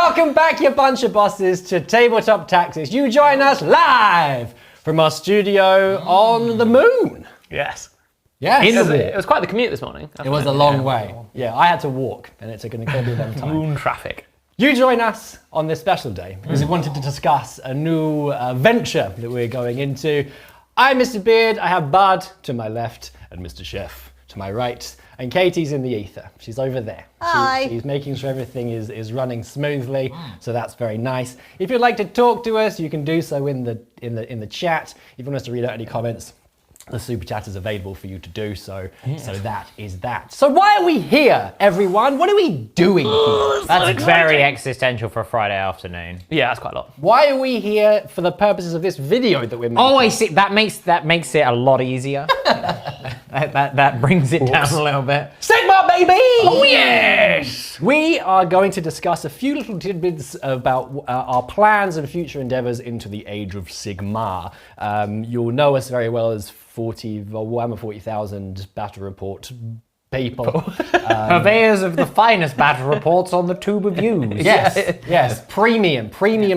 Welcome back, you bunch of bosses, to Tabletop Tactics. You join us live from our studio on the moon. Yes. Yes. It was quite the commute this morning. It was a long way. Yeah, I had to walk, and it took an incredibly long time. Moon traffic. You join us on this special day because we wanted to discuss a new venture that we're going into. I'm Mr. Beard, I have Bud to my left, and Mr. Chef to my right. And Katie's in the ether. She's over there. Hi. She's making sure everything is running smoothly, so that's very nice. If you'd like to talk to us, you can do so in the chat. If you want us to read out any comments, the super chat is available for you to do so. Yes. So that is that. So why are we here, everyone? What are we doing here? That's very existential for a Friday afternoon. Yeah, that's quite a lot. Why are we here for the purposes of this video that we're making? Oh, I see. That makes it a lot easier. that brings it down a little bit. Sigmar, baby! Oh yes! We are going to discuss a few little tidbits about our plans and future endeavors into the Age of Sigmar. You'll know us very well as 40,000 battle report people. Purveyors of the finest battle reports on the tube of views. Yes, premium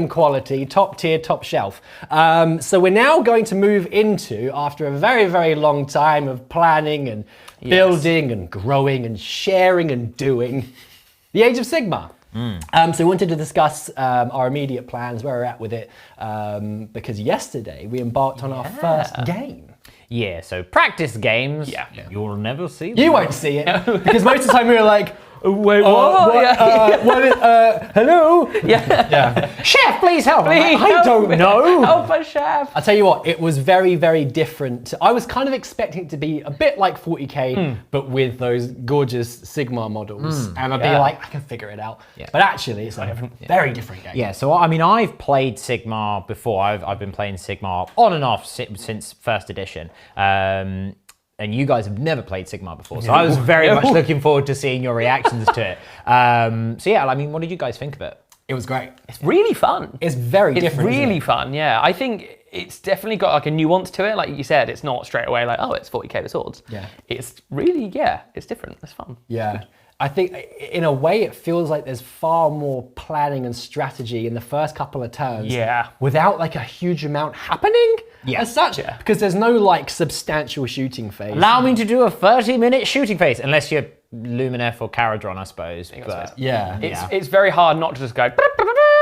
quality, top tier, top shelf. So we're now going to move into, after a very, very long time of planning and building and growing and sharing and doing, the Age of Sigmar. So we wanted to discuss our immediate plans, where we're at with it, because yesterday we embarked on our first game. Yeah, so practice games, you'll never see them. You won't see it, because most of the time we were like, wait, what? Hello? Yeah. Chef, please help. Please I don't know. Help us, Chef. I'll tell you what, it was very, very different. I was kind of expecting it to be a bit like 40k, but with those gorgeous Sigmar models. And I'd be like, I can figure it out. Yeah. But actually, it's like a very different game. Yeah, so I mean, I've played Sigmar before. I've been playing Sigmar on and off since first edition. And you guys have never played Sigmar before, so I was very much looking forward to seeing your reactions to it. So yeah, I mean, what did you guys think of it? It was great. It's really fun. It's very different. It's really fun, yeah. I think it's definitely got like a nuance to it. Like you said, it's not straight away like, oh, it's 40k with swords. Yeah. It's really, it's different. It's fun. Yeah. I think in a way it feels like there's far more planning and strategy in the first couple of turns. Yeah. Without like a huge amount happening as such. Yeah. Because there's no like substantial shooting phase. Allow me to do a 30-minute shooting phase, unless you're Lumineth or Caradron, I suppose. But It's very hard not to just go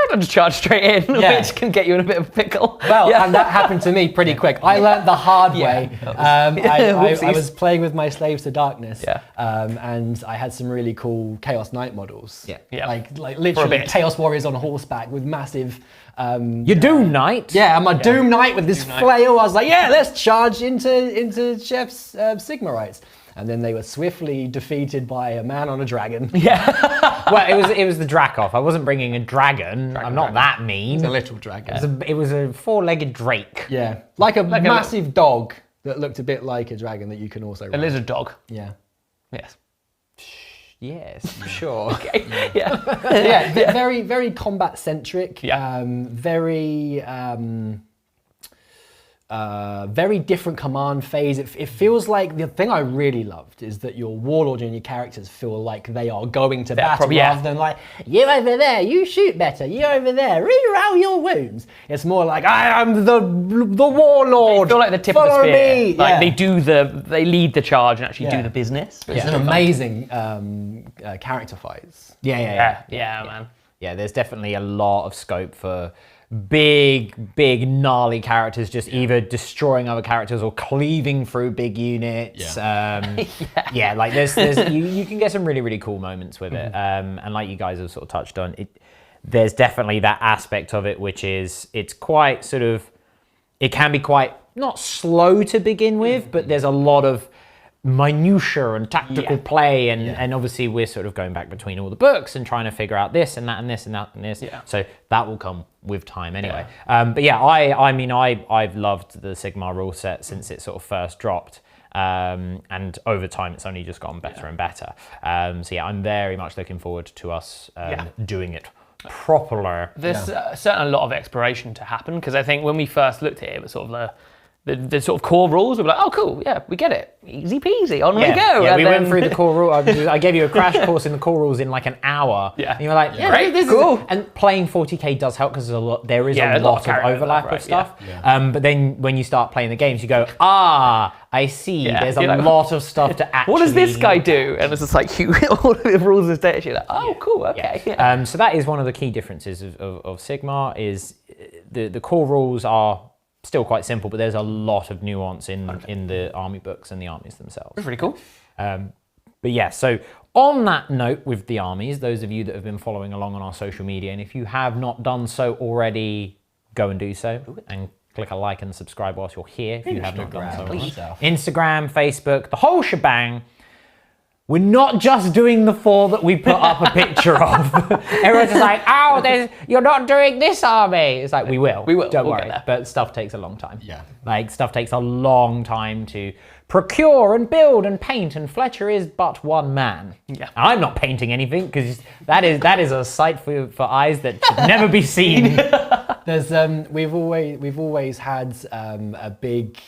and just charge straight in, which can get you in a bit of a pickle. Well, and that happened to me pretty quick. I learned the hard way. I was playing with my Slaves to Darkness, and I had some really cool Chaos Knight models. Like literally Chaos Warriors on horseback with massive... your Doom Knight? Yeah, I'm a Doom Knight with this flail. I was like, let's charge into Chef's Sigmarites. And then they were swiftly defeated by a man on a dragon. Yeah. Well, it was the Dracoff. I wasn't bringing a dragon. I'm not that mean. It's a little dragon. It was a four-legged drake. Yeah, like a massive dog that looked a bit like a dragon that you can also ride. A lizard dog. Yeah. Yes. Yes, sure. Okay. Very, very combat centric. Yeah. Very different command phase. It feels like the thing I really loved is that your warlord and your characters feel like they are going to battle rather than like, you over there, you shoot better, you over there, reroll your wounds. It's more like, I am the warlord. They feel like the tip of the spear. Me. Like they lead the charge and actually do the business. It's an amazing character fights. Yeah, man. Yeah, there's definitely a lot of scope for big gnarly characters just either destroying other characters or cleaving through big units. Like there's you can get some really cool moments with it. And like you guys have sort of touched on, there's definitely that aspect of it which is it's quite sort of, it can be quite not slow to begin with, but there's a lot of minutiae and tactical play, and obviously we're sort of going back between all the books and trying to figure out this and that and this and that and this. So that will come with time anyway. But yeah, I mean I've loved the Sigmar rule set since it sort of first dropped. And over time it's only just gotten better and better. So yeah, I'm very much looking forward to us doing it properly. There's certainly a lot of exploration to happen, because I think when we first looked at it, it was sort of the sort of core rules. We're like, oh, cool, yeah, we get it. Easy peasy, on we go. Yeah, And we then... went through the core rule. I gave you a crash course in the core rules in like an hour. Yeah. And you were like, yeah, Great, this cool. is... And playing 40k does help because there is a lot of character overlap overlap, of stuff. right, But then when you start playing the games, you go, I see. Yeah. There's a You're like, lot of stuff to actually... What does this guy do? And it's just like, all of the rules of stage. You're like, oh, cool, okay. Yeah. So that is one of the key differences of Sigmar is the core rules are still quite simple, but there's a lot of nuance in the army books and the armies themselves. That's really cool. But yeah, so on that note with the armies, those of you that have been following along on our social media, and if you have not done so already, go and do so and click a like and subscribe whilst you're here if you have not done so already. Instagram, Facebook, the whole shebang. We're not just doing the 4 that we put up a picture of. Everyone's just like, oh, you're not doing this army. It's like, we will. We will. Don't We'll worry. get there. But stuff takes a long time. Yeah. Like, stuff takes a long time to procure and build and paint, and Fletcher is but one man. Yeah. I'm not painting anything because that is a sight for eyes that should never be seen. There's we've always had a big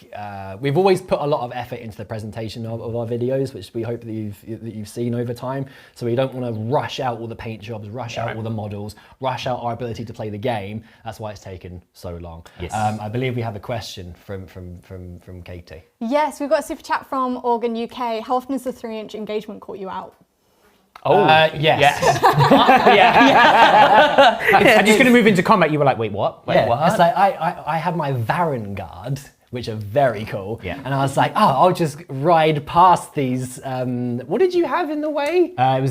we've always put a lot of effort into the presentation of our videos, which we hope that you've seen over time. So we don't want to rush out all the paint jobs, rush out all the models, rush out our ability to play the game. That's why it's taken so long. Yes. I believe we have a question from Katie. Yes, we've got a super chat from Organ UK. How often has the 3-inch engagement caught you out? Oh, yes. I'm just going to move into combat. You were like, wait, what? Wait, what? It's like I have my Varan guard, which are very cool. Yeah. And I was like, I'll just ride past these. What did you have in the way? It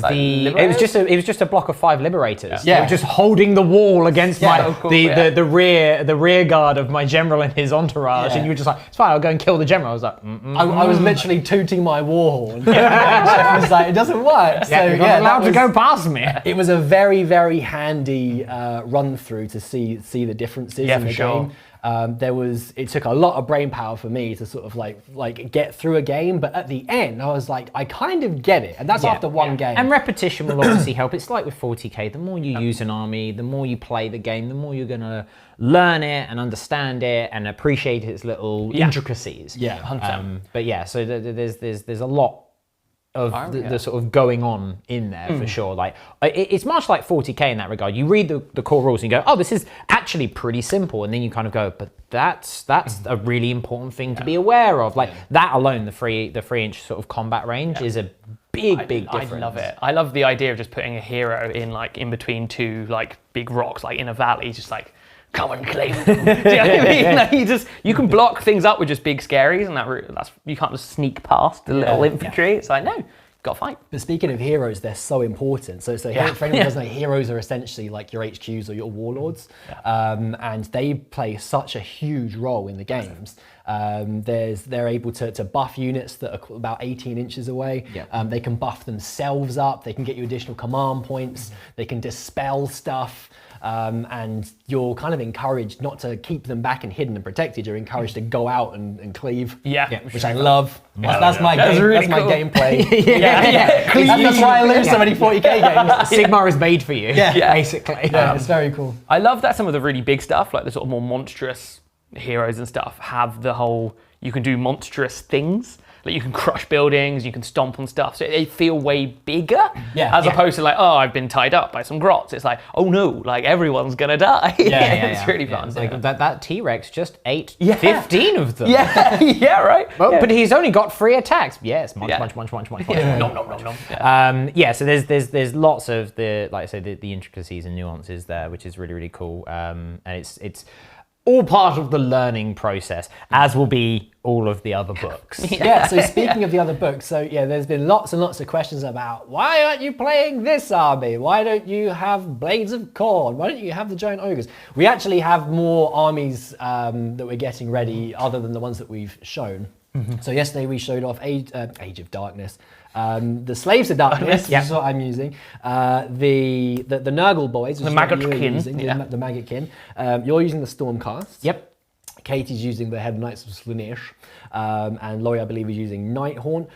was just a block of 5 liberators. Yeah. They were just holding the wall against the rear guard of my general and his entourage, and you were just like, it's fine, I'll go and kill the general. I was like, I was literally tooting my war horn. I was like, it doesn't work. So you're not allowed to go past me. It was a very, very handy run through to see the differences in the game. It took a lot of brain power for me to sort of like get through a game, but at the end I was like, I kind of get it, and that's after one game. And repetition will obviously help. It's like with 40k, the more you use an army, the more you play the game, the more you're gonna learn it and understand it and appreciate its little intricacies. Yeah, 100%. But yeah, so there's a lot of the sort of going on in there for sure. Like it's much like 40k in that regard. You read the core rules and you go, oh, this is actually pretty simple, and then you kind of go, but that's a really important thing to be aware of. Like that alone, the 3-inch sort of combat range is a big difference. I love it. I love the idea of just putting a hero in between 2 like big rocks, like in a valley, just like, come and claim them. Do you know what I mean? Like you can block things up with just big scaries, and that's you can't just sneak past the little infantry. It's like, no, you've got to fight. But speaking of heroes, they're so important. So for anyone who doesn't know, heroes are essentially like your HQs or your warlords, and they play such a huge role in the games. They're able to buff units that are about 18 inches away. They can buff themselves up. They can get you additional command points. They can dispel stuff. And you're kind of encouraged not to keep them back and hidden and protected. You're encouraged to go out and cleave, which I love. That's my gameplay. That's why I lose so many 40k games. Sigmar is made for you, basically. Yeah, it's very cool. I love that some of the really big stuff, like the sort of more monstrous heroes and stuff, have the whole, you can do monstrous things. Like you can crush buildings, you can stomp on stuff, so they feel way bigger. As opposed to like, oh, I've been tied up by some grots. It's like, oh no, like everyone's gonna die. It's really fun. It's like that T-Rex just ate 15 of them. Right. But he's only got 3 attacks. Yes, munch. So there's lots of the, like I say, the intricacies and nuances there, which is really, really cool. And it's all part of the learning process, as will be all of the other books. So speaking of the other books, there's been lots and lots of questions about, why aren't you playing this army? Why don't you have Blades of Khorne? Why don't you have the Giant Ogres? We actually have more armies that we're getting ready other than the ones that we've shown. So yesterday we showed off Age of Darkness, the Slaves of Darkness, which is what I'm using, the Nurgle boys, which the is Maggotkin, what you're using, the Maggotkin. You're using the Stormcast. Yep. Katie's using the Head Knights of Slaanesh, and Laurie, I believe, is using Nighthaunt.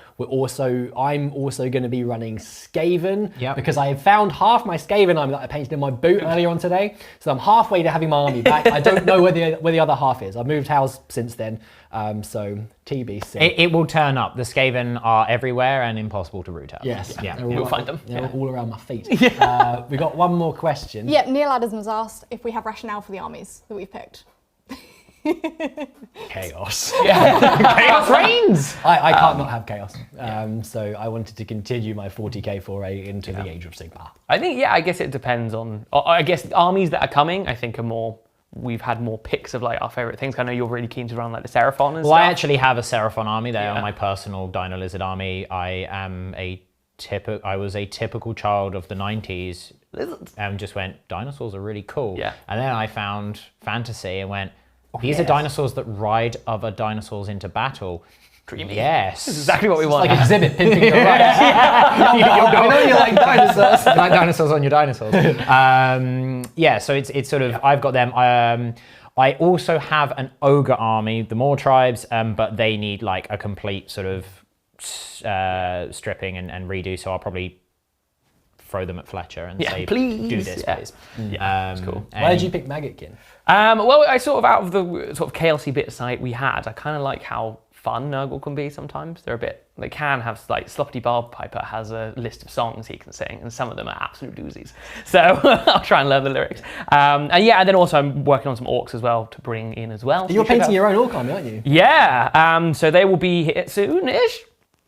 I'm also going to be running Skaven, because I have found half my Skaven army that I painted in my boot earlier on today. So I'm halfway to having my army back. I don't know where the other half is. I've moved house since then, so TBC. It will turn up. The Skaven are everywhere and impossible to root out. Yes, You'll find them. They're all around my feet. We got one more question. Yep, Neil Adams was asked if we have rationale for the armies that we've picked. Chaos. Chaos reigns! I can't not have chaos. So I wanted to continue my 40k foray into the Age of Sigmar. I think, I guess it depends on, I guess armies that are coming, I think are more, we've had more picks of like our favorite things. I know you're really keen to run like the Seraphon and stuff. Well, I actually have a Seraphon army. They are my personal Dino Lizard army. I was a typical child of the 90s. And just went, dinosaurs are really cool. Yeah. And then I found fantasy and went, these are dinosaurs that ride other dinosaurs into battle. Dreamy. Yes. This is exactly what we want. Like Exhibit pimping your rights. I know you like dinosaurs. Like dinosaurs on your dinosaurs. So it's sort of, I've got them. I also have an ogre army, the Moor tribes, but they need like a complete sort of stripping and redo. So I'll probably throw them at Fletcher and say, please. do this, please. That's cool. Why did you pick Maggotkin? Well, I sort of, out of the sort of chaosy bit site we had, I kind of like how fun Nurgle can be sometimes. They can have, like, Sloppy Barb Piper has a list of songs he can sing, and some of them are absolute doozies. So I'll try and learn the lyrics. And then also I'm working on some orcs as well to bring in as well. You're painting your own orc army, aren't you? Yeah, so they will be here soon-ish.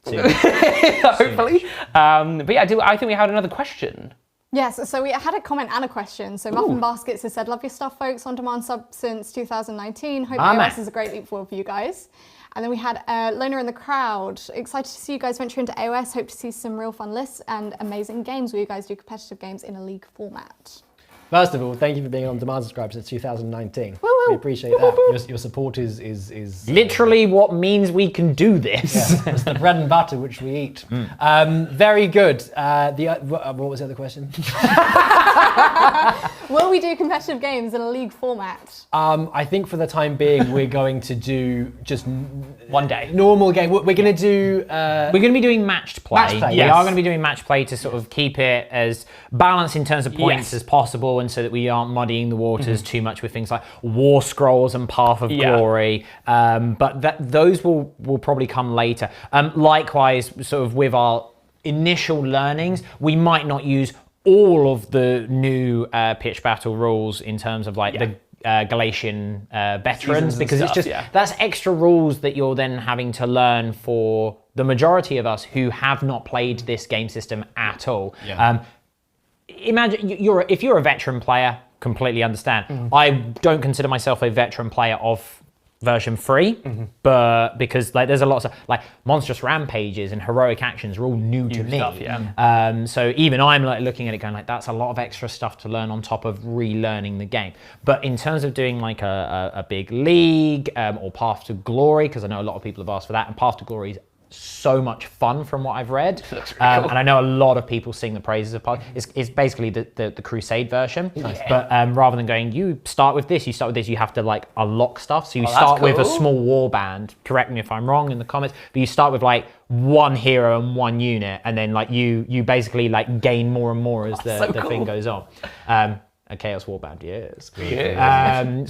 Hopefully. I think we had another question. Yes, so we had a comment and a question. So Muffin Baskets has said, love your stuff, folks, on demand sub since 2019. Hope AOS is a great leap forward for you guys. And then we had Loner in the crowd. Excited to see you guys venture into AOS. Hope to see some real fun lists and amazing games where you guys do competitive games in a league format. First of all, thank you for being on demand subscribe since 2019. Woo-woo. We appreciate that. Your support is literally what means we can do this. It's the bread and butter which we eat. Very good. What was the other question? Will we do competitive games in a league format? I think for the time being, we're going to do just one day normal game. We're going to do. We're going to be doing matched play. Match play, We yes. are going to be doing match play to sort of keep it as balanced in terms of points as possible, and so that we aren't muddying the waters too much with things like War Scrolls and Path of Glory. But those will probably come later. Likewise, sort of with our initial learnings, we might not use all of the new pitch battle rules in terms of like the Galatian veterans, because it's just that's extra rules that you're then having to learn for the majority of us who have not played this game system at all. Imagine if you're a veteran player, completely understand. I don't consider myself a veteran player of version 3, but because like there's a lot of stuff, like monstrous rampages and heroic actions are all new to me. Stuff, so even I'm like looking at it going like, that's a lot of extra stuff to learn on top of relearning the game. But in terms of doing like a big league or Path to Glory, because I know a lot of people have asked for that, and Path to Glory is so much fun from what I've read. Looks really cool. And I know a lot of people sing the praises of Path. It's basically the Crusade version. But rather than going, you start with this, you have to like unlock stuff. So you start with a small war band. Correct me if I'm wrong in the comments, but you start with like one hero and one unit, and then like you basically like gain more and more as the thing goes on. A Chaos Warband, yes.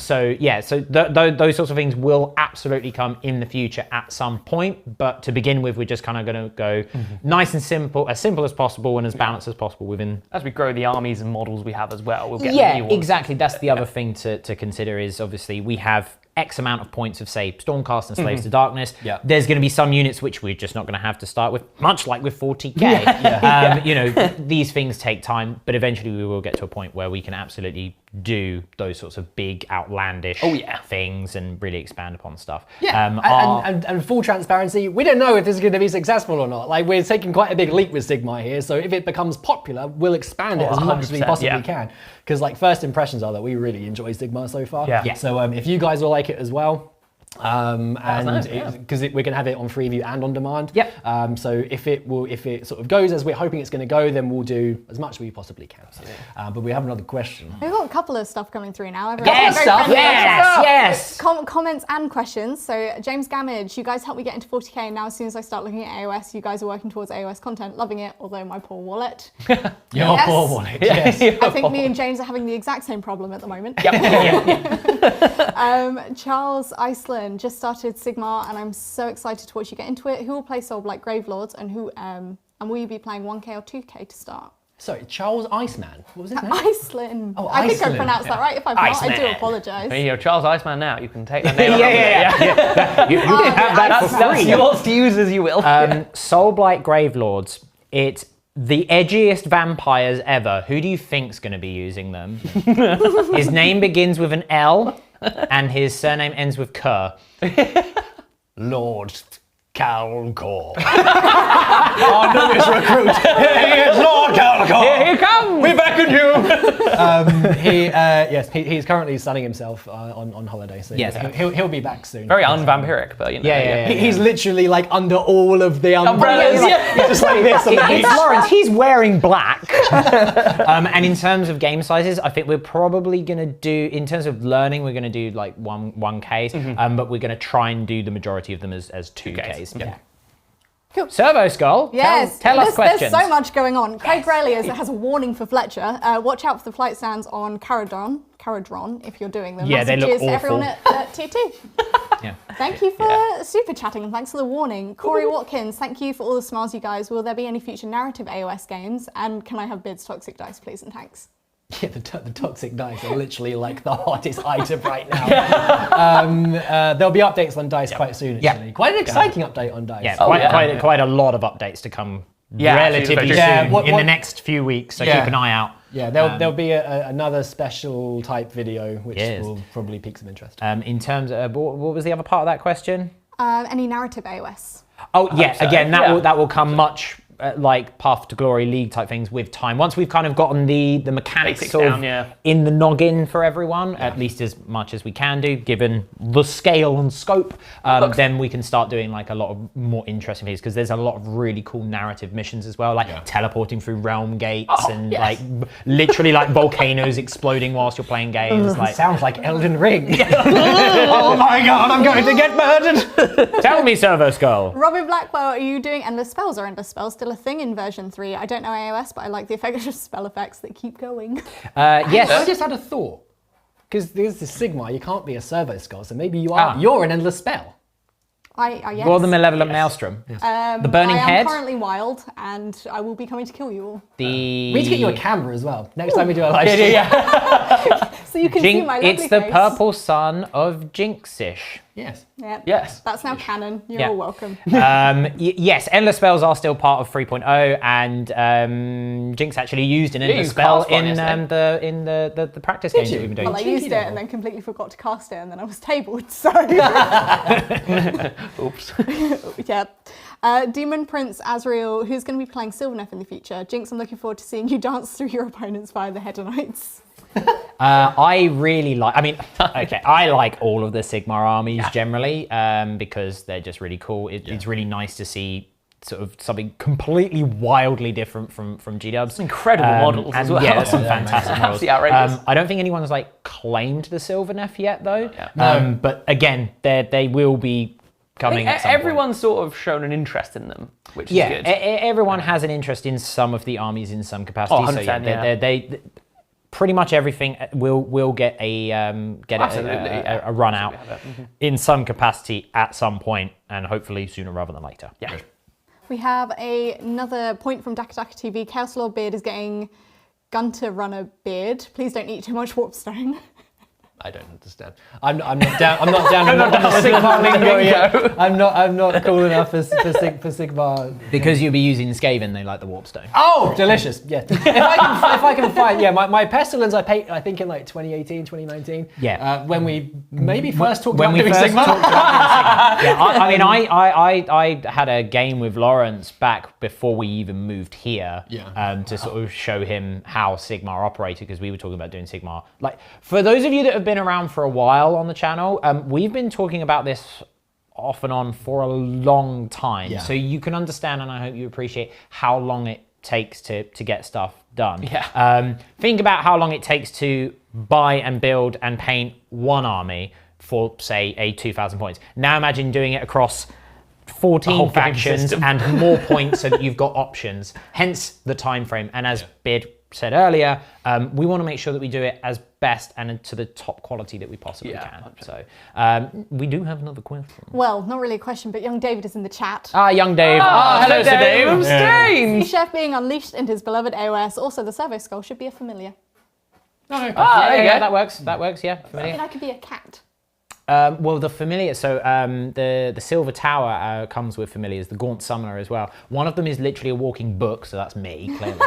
So those sorts of things will absolutely come in the future at some point. But to begin with, we're just kind of going to go nice and simple as possible, and as balanced as possible within. As we grow the armies and models we have as well, we'll get new ones. Exactly. That's the other thing to consider is obviously we have X amount of points of, say, Stormcast and Slaves to Darkness. There's going to be some units which we're just not going to have to start with, much like with 40k. You know, these things take time, but eventually we will get to a point where we can absolutely do those sorts of big, outlandish things and really expand upon stuff. And full transparency, we don't know if this is going to be successful or not. Like, we're taking quite a big leap with Sigmar here, so if it becomes popular, we'll expand it as much as we possibly can. Because like first impressions are that we really enjoy Sigmar so far. So if you guys will like it as well, and nice, because we're going to have it on Freeview and on demand. Yep. So if it sort of goes as we're hoping it's going to go, then we'll do as much as we possibly can. But we have another question. We've got a couple of stuff coming through now. Yes, yes. Comments and questions. So James Gamage, you guys helped me get into 40k. Now as soon as I start looking at AOS, you guys are working towards AOS content. Loving it, although my poor wallet. Your poor wallet. Yes. I think me and James are having the exact same problem at the moment. Charles Iceland just started Sigmar, and I'm so excited to watch you get into it. Who will play Soul like Gravelords, and will you be playing 1k or 2k to start? Sorry, Charles Iceman. What was his name? Iceland. Oh, I think I Iceland. pronounced that right. If I've not, I do Iceman. apologise. I mean, you're Charles Iceman now. You can take that name. You can have that for That's free. yours to use as you will. Soulblight Gravelords. It's the edgiest vampires ever. Who do you think's going to be using them? His name begins with an L, and his surname ends with Kerr. Lord Calcor. Our newest recruit. It's Lord Calcor. Here he comes. We beckon you. He's currently sunning himself on holiday, so Yes. he'll be back soon. Very unvampiric, but you know. Yeah. He's literally like under all of the umbrellas. Umbrellas, Just like this. On the beach. It's Lawrence, he's wearing black. And in terms of game sizes, I think we're probably going to do, in terms of learning, we're going to do like 1Ks, but we're going to try and do the majority of them as 2Ks. Yeah. Cool. Servo Skull, Yes, tell us questions. There's so much going on. Craig Rayleigh has a warning for Fletcher. Watch out for the flight stands on Caradron if you're doing them. Yeah, they look Cheers to awful. everyone at T2. Yeah. Thank you for super chatting and thanks for the warning. Corey Watkins, thank you for all the smiles, you guys. Will there be any future narrative AOS games? And can I have Bid's Toxic Dice, please, and thanks. Yeah, the toxic dice are literally like the hottest item right now. There'll be updates on dice quite soon. Actually, quite an exciting update on dice. Yeah, Oh, quite a lot of updates to come relatively soon Yeah, in the next few weeks, so keep an eye out. Yeah, there'll be another special type video which will probably pique some interest. In terms of, what was the other part of that question? Any narrative AOS? Oh yeah, so. again, that will come much like Path to Glory League type things with time. Once we've kind of gotten the mechanics Basics sort of down, in the noggin for everyone, at least as much as we can do, given the scale and scope, then we can start doing like a lot of more interesting things, because there's a lot of really cool narrative missions as well, like teleporting through realm gates and like literally like volcanoes exploding whilst you're playing games. Like Sounds like Elden Ring. Oh my god, I'm going to get murdered. tell me, Servo Skull. Robin Blackwell, are you doing endless spells? Or endless spells still a thing in version 3? I don't know AOS, but I like the effect of spell effects that keep going. Yes. I just had a thought. Because this is Sigmar, you can't be a Servo Skull, so maybe you're an endless spell. Yes. You're the Malevolent Maelstrom. The Burning I am Head. currently wild, and I will be coming to kill you all. We need to get you a camera as well. Next time we do a live stream. So you can see my lovely It's the face. purple sun of Jinxish. Yes. Yep. Yes. That's now canon. You're Yeah. all welcome. Yes, endless spells are still part of 3.0, and Jinx actually used an endless you spell cast one in the practice games that we've been doing. Well, I cheeky used it devil. and then completely forgot to cast it, and then I was tabled, so... Oops. yeah. Demon Prince Azrael, who's going to be playing Sylvaneth in the future? Jinx, I'm looking forward to seeing you dance through your opponents via the Hedonites. I really like, I like all of the Sigmar armies generally, because they're just really cool. It's really nice to see sort of something completely wildly different from G-dubs. Incredible models and as well. Yeah, some fantastic models. Absolutely outrageous. I don't think anyone's like claimed the Sylvaneth yet though. Yeah. But again, they will be coming at some point. Everyone's sort of shown an interest in them, which is Yeah, good. everyone has an interest in some of the armies in some capacity. Oh, so 100%, yeah, they pretty much everything will get a run out in some capacity at some point, and hopefully sooner rather than later. Yeah. We have another point from Daka Daka TV. Chaos Lord Beard is getting Gunter Runner Beard. Please don't eat too much Warpstone. I don't understand. I'm not down. I'm not down. I'm not down the Sigmar lingo yet. I'm not cool enough for Sigmar. Because you'll be using Skaven, they like the Warpstone. Oh, delicious! Yeah. If I can find, my Pestilence I think in like 2018, 2019. Yeah. When we maybe first talked When about we doing first Sigmar. talked about doing Sigmar. I had a game with Lawrence back before we even moved here. To sort of show him how Sigmar operated, because we were talking about doing Sigmar. Like, for those of you that have been been around for a while on the channel. We've been talking about this off and on for a long time. Yeah. So you can understand, and I hope you appreciate how long it takes to get stuff done. Yeah. Think about how long it takes to buy and build and paint one army for, say, a 2,000 points. Now imagine doing it across 14 factions and more points so that you've got options, hence the time frame. And as Beard said earlier, we want to make sure that we do it as best and to the top quality that we possibly can. So we do have another question. Well, not really a question, but young David is in the chat. Ah, young Dave. Hello, Dave. I'm strange. The chef being unleashed into his beloved AOS. Also, the servo skull should be a familiar. There you go. That works. That works. Yeah, familiar. And I could be a cat. Well, the familiar, so the Silver Tower comes with familiars, the Gaunt Summoner as well. One of them is literally a walking book, so that's me, clearly.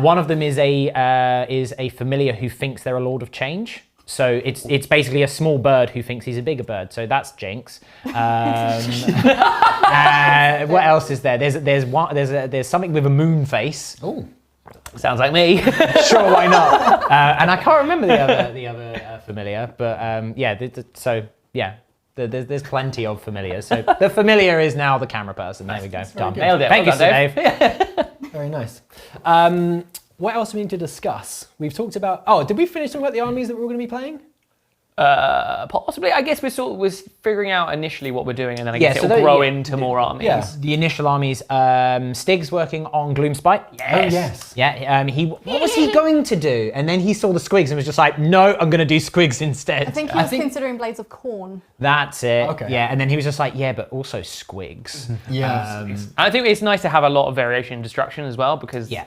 One of them is a familiar who thinks they're a Lord of Change. So it's basically a small bird who thinks he's a bigger bird. So that's Jinx. What else is there? There's something with a moon face. Oh. Sounds like me. Sure, why not? And I can't remember the other familiar, but there's plenty of familiars. So the familiar is now the camera person. There we go. Done. Nailed it. Thank you, Well done, Dave. Very nice. What else do we need to discuss? We've talked about. Oh, did we finish talking about the armies that we're going to be playing? Possibly. I guess we're figuring out initially what we're doing, and then I guess it'll grow into more armies. Yeah. The initial armies. Stig's working on Gloomspite. Yes. Oh, yes. Yeah. What was he going to do? And then he saw the squigs and was just like, no, I'm going to do squigs instead. I think he was considering Blades of Corn. That's it. Okay. Yeah. And then he was just like, yeah, but also squigs. Yes. I think it's nice to have a lot of variation in destruction as well, because Yeah.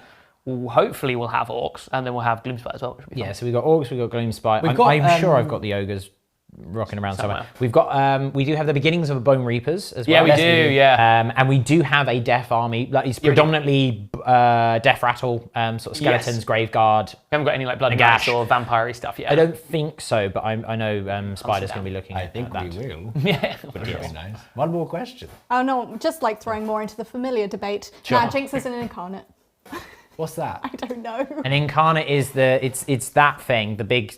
hopefully we'll have orcs, and then we'll have Gloomspite as well, which will be fun. Yeah, so we've got orcs, we've got Gloomspite. I'm sure I've got the ogres rocking around somewhere. We've got, we do have the beginnings of the Bone Reapers as well. Yeah, we do, yeah. And we do have a death army that is predominantly death rattle, sort of skeletons, grave guard. We haven't got any like blood and Nagash. guts or vampire stuff yet. I don't think so, but I know Spider's going to be looking I at think that. we will. Yeah. Very nice. One more question. Oh no, just like throwing more into the familiar debate. Sure. Nah, Jinx is an incarnate. What's that? I don't know. An incarnate is it's that thing, the big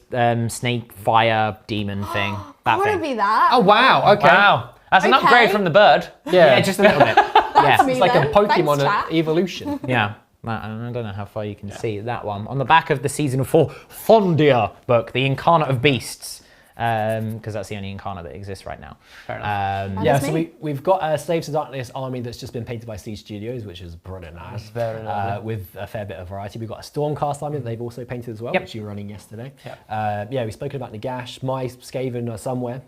snake fire demon thing. I That want to thing. be that. Oh wow. Okay. Wow. That's an Okay. upgrade from the bird. Yeah, just a little bit. That's me It's like a then. Pokemon Thanks, chat. evolution. Yeah. I don't know how far you can see that one. On the back of the Season 4 Fondia book, The Incarnate of Beasts, because that's the only incarnate that exists right now. Fair enough. Yeah, That's so me. we've got a Slaves to Darkness army that's just been painted by Siege Studios, which is pretty nice. Very lovely. With a fair bit of variety. We've got a Stormcast army that they've also painted as well, Yep. which you were running yesterday. Yep. Yeah, we've spoken about Nagash. My Skaven are somewhere.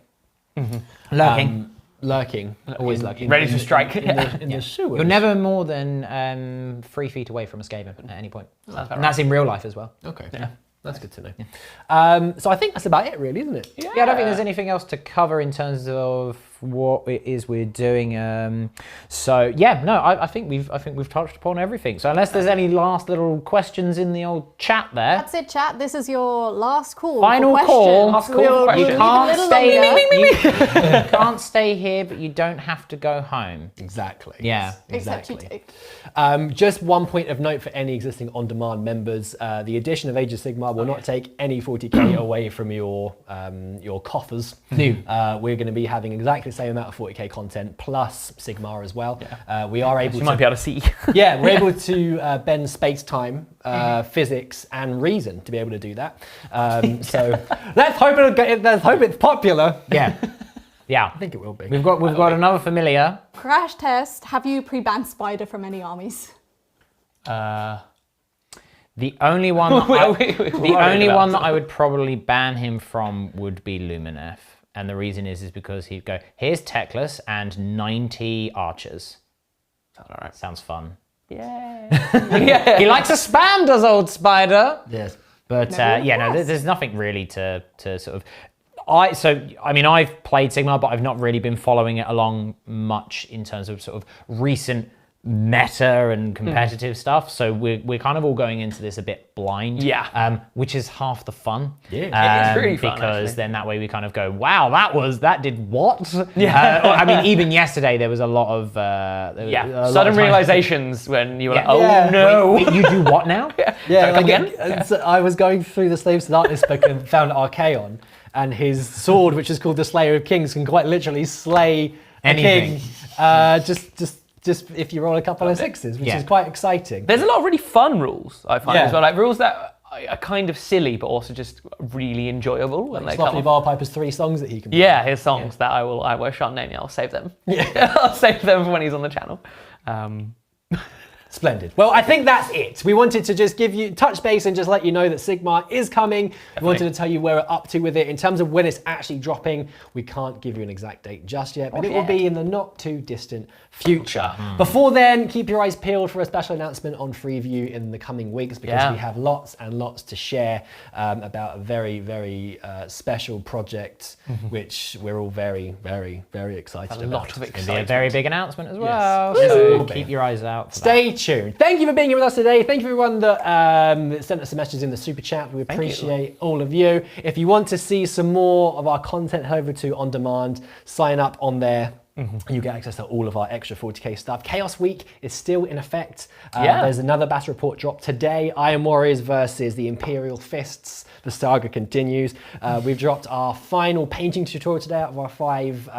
Lurking. Always lurking. Ready to strike. In the sewers. You're never more than 3 feet away from a Skaven at any point. And that's in real life as well. Okay. Yeah. That's good to know. So I think that's about it, really, isn't it? Yeah, I don't think there's anything else to cover in terms of what it is we're doing. I think we've touched upon everything. So unless there's any last little questions in the old chat there, That's it, chat. This is your last call. Final for call. questions. Last call for We'll questions. leave you it a can't little stay. longer. You can't stay here, but you don't have to go home. Exactly. Yeah. Except you Exactly. do. Just one point of note for any existing on-demand members: the addition of Age of Sigmar will not take any 40k away from your coffers. No. We're going to be having exactly the same amount of 40k content plus Sigmar as well. We are able You to. might be able to see. Yeah, we're able to bend space-time, physics, and reason to be able to do that. So let's hope it's popular. Yeah. Yeah. I think it will be. We've got another familiar. Crash test. Have you pre-banned Spider from any armies? The only one that I would probably ban him from would be Luminef. And the reason is because he'd go, here's Teclis and 90 archers. Sounds all right. Sounds fun. Yeah. He likes to spam, does old Spider. Yes. But Nevertheless. there's nothing really to sort of. I've played Sigmar, but I've not really been following it along much in terms of sort of recent meta and competitive stuff. So we're kind of all going into this a bit blind. Yeah. Which is half the fun. Yeah. It's really fun, because actually. then that way we kind of go, wow, that did what? Yeah. I mean, even yesterday there was a lot of Sudden realizations when you were like, oh Yeah. no. Wait, you do what now? Yeah, Come like, again? so I was going through the Slaves to Darkness book and found Archaon, and his sword, which is called the Slayer of Kings, can quite literally slay Anything. a king. Just if you roll a couple of sixes, which is quite exciting. There's a lot of really fun rules, I find, Yeah. as well. Like rules that are kind of silly, but also just really enjoyable when they come Sloppy up. Barpiper's 3 songs that he can. Yeah, his songs that I shan't name. I'll save them. Yeah. I'll save them for when he's on the channel. Splendid. Well, I think that's it. We wanted to just give you touch base and just let you know that Sigmar is coming. We wanted to tell you where we're up to with it. In terms of when it's actually dropping, we can't give you an exact date just yet, but it will be in the not too distant future. Before then, keep your eyes peeled for a special announcement on Freeview in the coming weeks, because we have lots and lots to share about a very, very special project, which we're all very, very, very excited about. A lot of It'll be excitement. a very big announcement as well. Yes. So Woo. keep your eyes out for Stay tuned. Thank you for being here with us today. Thank you everyone that sent us a message in the super chat. We appreciate all of you. If you want to see some more of our content, head over to On Demand, sign up on there. You get access to all of our extra 40k stuff. Chaos Week is still in effect. There's another battle report drop today. Iron Warriors versus the Imperial Fists. The saga continues. We've dropped our final painting tutorial today out of our 5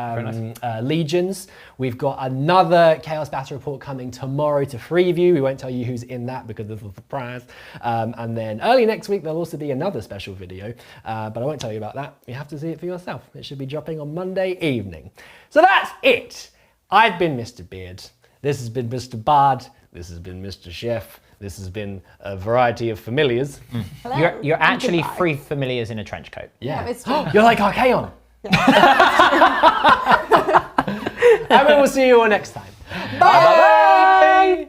legions. We've got another Chaos Battle Report coming tomorrow to Freeview. We won't tell you who's in that because it's a surprise. And then early next week, there'll also be another special video, but I won't tell you about that. You have to see it for yourself. It should be dropping on Monday evening. So that's it. I've been Mr. Beard. This has been Mr. Bard. This has been Mr. Chef. This has been a variety of familiars. Hello. You're And actually goodbye. 3 familiars in a trench coat. Yeah, it's true. You're like Archaon. And we will see you all next time. Bye. Bye.